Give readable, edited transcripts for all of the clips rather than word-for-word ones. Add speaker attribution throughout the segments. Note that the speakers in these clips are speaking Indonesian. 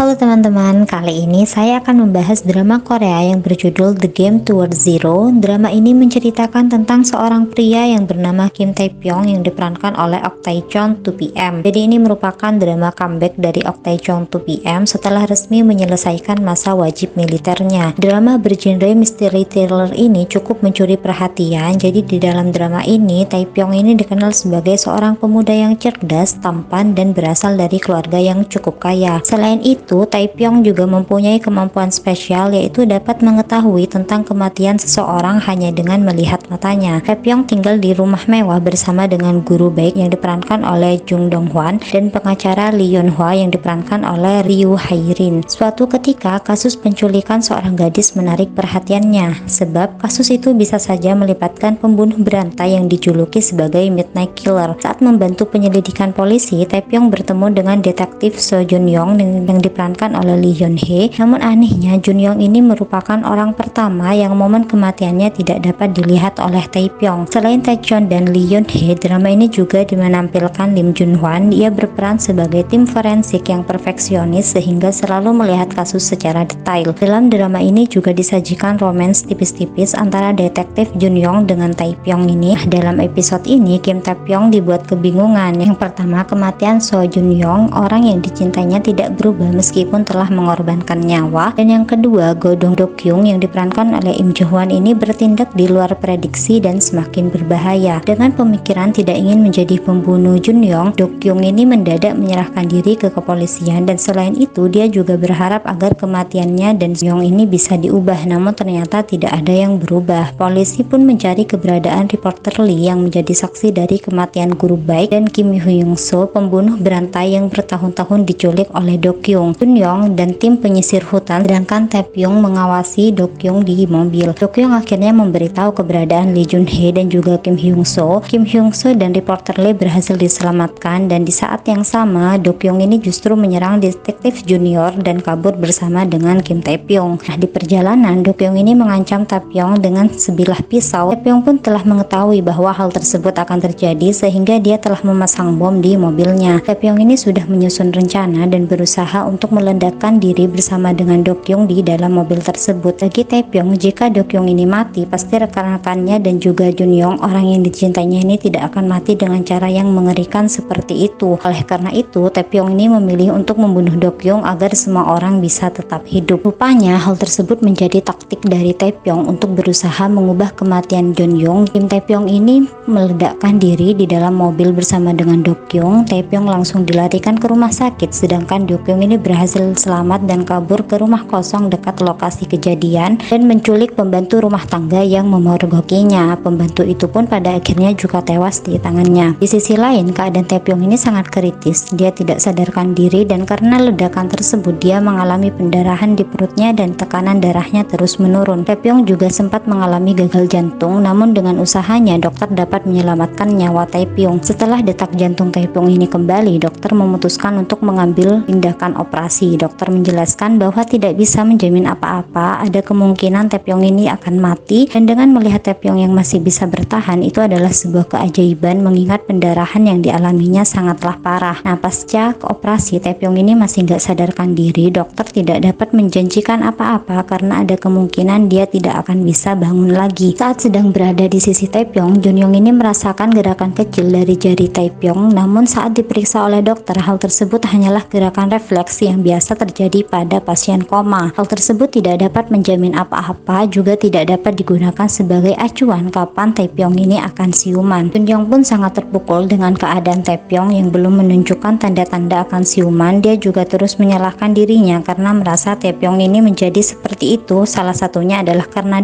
Speaker 1: Halo teman-teman, kali ini saya akan membahas drama Korea yang berjudul The Game Towards Zero. Drama ini menceritakan tentang seorang pria yang bernama Kim Tae-pyong yang diperankan oleh Ok Tae-chon 2PM. Jadi ini merupakan drama comeback dari Ok Tae-chon 2PM setelah resmi menyelesaikan masa wajib militernya. Drama bergenre misteri thriller ini cukup mencuri perhatian. Jadi di dalam drama ini, Tae-pyong ini dikenal sebagai seorang pemuda yang cerdas, tampan, dan berasal dari keluarga yang cukup kaya. Selain itu, Tae-pyong juga mempunyai kemampuan spesial, yaitu dapat mengetahui tentang kematian seseorang hanya dengan melihat matanya. Tae-pyong tinggal di rumah mewah bersama dengan guru baik yang diperankan oleh Jung Dong-hwan dan pengacara Lee Yeon-hwa yang diperankan oleh Ryu Hae-rin. Suatu ketika, kasus penculikan seorang gadis menarik perhatiannya, sebab kasus itu bisa saja melibatkan pembunuh berantai yang dijuluki sebagai Midnight Killer. Saat membantu penyelidikan polisi, Tae-pyong bertemu dengan detektif So Jun-yong yang diperankan oleh Lee Hyun-hee. Namun anehnya, Jun-yong ini merupakan orang pertama yang momen kematiannya tidak dapat dilihat oleh Tae-pyong. Selain Tae-chon dan Lee Hyun-hee, drama ini juga menampilkan Lim Jun-hwan. Ia berperan sebagai tim forensik yang perfeksionis sehingga selalu melihat kasus secara detail. Dalam drama ini juga disajikan romans tipis-tipis antara detektif Jun-yong dengan Tae-pyong ini. Dalam episode ini, Kim Tae-pyong dibuat kebingungan. Yang pertama, kematian So Jun-yong, orang yang dicintainya, tidak berubah meskipun telah mengorbankan nyawa, dan yang kedua, Go Dong-kyung yang diperankan oleh Im Jo-hwan ini bertindak di luar prediksi dan semakin berbahaya. Dengan pemikiran tidak ingin menjadi pembunuh Jun-yong, Do-kyung ini mendadak menyerahkan diri ke kepolisian, dan selain itu dia juga berharap agar kematiannya dan Jun-yong ini bisa diubah, namun ternyata tidak ada yang berubah. Polisi pun mencari keberadaan reporter Lee yang menjadi saksi dari kematian guru baik dan Kim Hyung-soo, pembunuh berantai yang bertahun-tahun diculik oleh Do-kyung. Jun-yong dan tim penyisir hutan, sedangkan Tae-pyong mengawasi Do-kyung di mobil. Do-kyung akhirnya memberitahu keberadaan Lee Jun-hee dan juga Kim Hyung-soo. Kim Hyung-soo dan reporter Lee berhasil diselamatkan, dan di saat yang sama Do-kyung ini justru menyerang detektif junior dan kabur bersama dengan Kim Tae-pyong. Di perjalanan, Do-kyung ini mengancam Tae-pyong dengan sebilah pisau. Tae-pyong pun telah mengetahui bahwa hal tersebut akan terjadi sehingga dia telah memasang bom di mobilnya. Tae-pyong ini sudah menyusun rencana dan berusaha untuk meledakkan diri bersama dengan Do-kyung di dalam mobil tersebut. Bagi Tae-pyong, jika Do-kyung ini mati, pasti rekan-rekannya dan juga Jun-yong, orang yang dicintainya ini, tidak akan mati dengan cara yang mengerikan seperti itu. Oleh karena itu, Tae-pyong ini memilih untuk membunuh Do-kyung agar semua orang bisa tetap hidup. Rupanya hal tersebut menjadi taktik dari Tae-pyong untuk berusaha mengubah kematian Jun-yong. Kim Tae-pyong ini meledakkan diri di dalam mobil bersama dengan Do-kyung. Tae-pyong langsung dilarikan ke rumah sakit, sedangkan Do-kyung ini berhasil selamat dan kabur ke rumah kosong dekat lokasi kejadian dan menculik pembantu rumah tangga yang memergokinya. Pembantu itu pun pada akhirnya juga tewas di tangannya. Di sisi lain, keadaan Tae-pyong ini sangat kritis. Dia tidak sadarkan diri, dan karena ledakan tersebut dia mengalami pendarahan di perutnya dan tekanan darahnya terus menurun. Tae-pyong juga sempat mengalami gagal jantung, namun dengan usahanya dokter dapat menyelamatkan nyawa Tae-pyong. Setelah detak jantung Tae-pyong ini kembali, dokter memutuskan untuk mengambil tindakan operasi. Dokter menjelaskan bahwa tidak bisa menjamin apa-apa, ada kemungkinan Tae-pyong ini akan mati, dan dengan melihat Tae-pyong yang masih bisa bertahan, itu adalah sebuah keajaiban mengingat pendarahan yang dialaminya sangatlah parah. Nah, pasca operasi, Tae-pyong ini masih nggak sadarkan diri. Dokter tidak dapat menjanjikan apa-apa karena ada kemungkinan dia tidak akan bisa bangun lagi. Saat sedang berada di sisi Tae-pyong, Jun-yong ini merasakan gerakan kecil dari jari Tae-pyong, namun saat diperiksa oleh dokter, hal tersebut hanyalah gerakan refleks yang biasa terjadi pada pasien koma. Hal tersebut tidak dapat menjamin apa-apa, juga tidak dapat digunakan sebagai acuan kapan Tae-pyong ini akan siuman. Jun-yong pun sangat terpukul dengan keadaan Tae-pyong yang belum menunjukkan tanda-tanda akan siuman. Dia juga terus menyalahkan dirinya karena merasa Tae-pyong ini menjadi seperti itu. Salah satunya adalah karena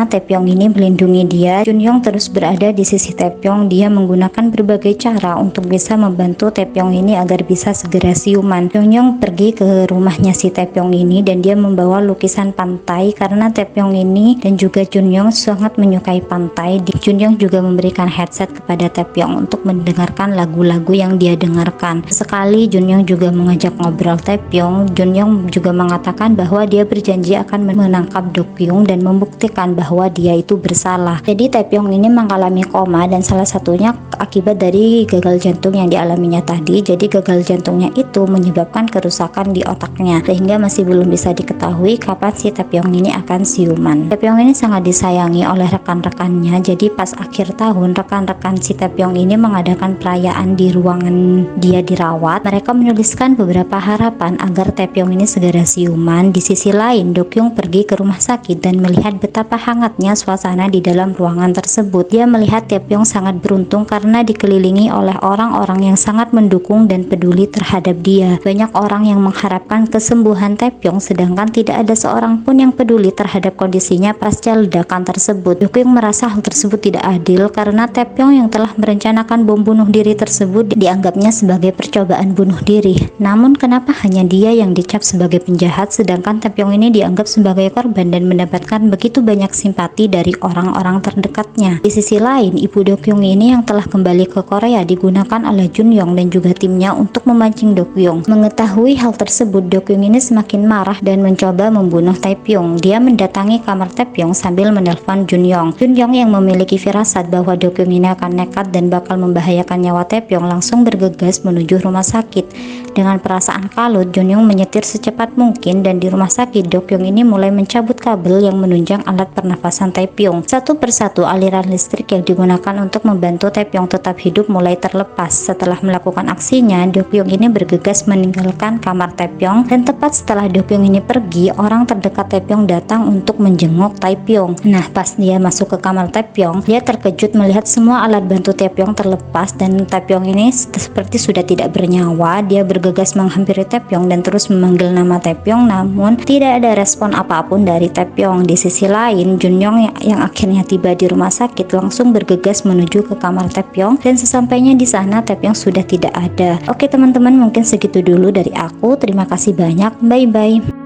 Speaker 1: Tae-pyong ini melindungi dia. Jun-yong terus berada di sisi Tae-pyong. Dia menggunakan berbagai cara untuk bisa membantu Tae-pyong ini agar bisa segera siuman. Jun-yong pergi ke rumahnya si Tae-pyong ini dan dia membawa lukisan pantai karena Tae-pyong ini dan juga Jun-yong sangat menyukai pantai. Jun-yong juga memberikan headset kepada Tae-pyong untuk mendengarkan lagu-lagu yang dia dengarkan. Sekali Jun-yong juga mengajak ngobrol Tae-pyong. Jun-yong juga mengatakan bahwa dia berjanji akan menangkap Do-kyung dan membuktikan bahwa dia itu bersalah. Jadi Tae-pyong ini mengalami koma, dan salah satunya akibat dari gagal jantung yang dialaminya tadi. Jadi gagal jantungnya itu menyebabkan kerusakan kerusakan di otaknya, sehingga masih belum bisa diketahui kapan si Taepyeong ini akan siuman. Taepyeong ini sangat disayangi oleh rekan-rekannya, jadi pas akhir tahun rekan-rekan si Taepyeong ini mengadakan perayaan di ruangan dia dirawat. Mereka menuliskan beberapa harapan agar Taepyeong ini segera siuman. Di sisi lain, Dokyung pergi ke rumah sakit dan melihat betapa hangatnya suasana di dalam ruangan tersebut. Dia melihat Taepyeong sangat beruntung karena dikelilingi oleh orang-orang yang sangat mendukung dan peduli terhadap dia. Banyak orang yang mengharapkan kesembuhan Taepyeong, sedangkan tidak ada seorang pun yang peduli terhadap kondisinya pasca ledakan tersebut. Dokyung merasa hal tersebut tidak adil karena Taepyeong yang telah merencanakan bom bunuh diri tersebut dianggapnya sebagai percobaan bunuh diri. Namun kenapa hanya dia yang dicap sebagai penjahat, sedangkan Taepyeong ini dianggap sebagai korban dan mendapatkan begitu banyak simpati dari orang-orang terdekatnya. Di sisi lain, ibu Dokyung ini yang telah kembali ke Korea digunakan oleh Junyong dan juga timnya untuk memancing Dokyung. Mengetahui hal tersebut, Dokyung ini semakin marah dan mencoba membunuh Taepyeong. Dia mendatangi kamar Taepyeong sambil menelpon Junyong. Junyong yang memiliki firasat bahwa Dokyung ini akan nekat dan bakal membahayakan nyawa Taepyeong langsung bergegas menuju rumah sakit. Dengan perasaan kalut, Junyong menyetir secepat mungkin dan di rumah sakit Dokyung ini mulai mencabut kabel yang menunjang alat pernafasan Taepyeong. Satu persatu aliran listrik yang digunakan untuk membantu Taepyeong tetap hidup mulai terlepas. Setelah melakukan aksinya, Dokyung ini bergegas meninggalkan kamar Taepyeong dan tepat setelah Dokyung ini pergi, orang terdekat Taepyeong datang untuk menjenguk Taepyeong. Nah, pas dia masuk ke kamar Taepyeong, dia terkejut melihat semua alat bantu Taepyeong terlepas dan Taepyeong ini seperti sudah tidak bernyawa. Dia bergegas menghampiri Taepyeong dan terus memanggil nama Taepyeong, namun tidak ada respon apapun dari Taepyeong. Di sisi lain, Junyong yang akhirnya tiba di rumah sakit langsung bergegas menuju ke kamar Taepyeong dan sesampainya di sana Taepyeong sudah tidak ada. Oke teman-teman, mungkin segitu dulu dari aku. Terima kasih banyak. Bye bye.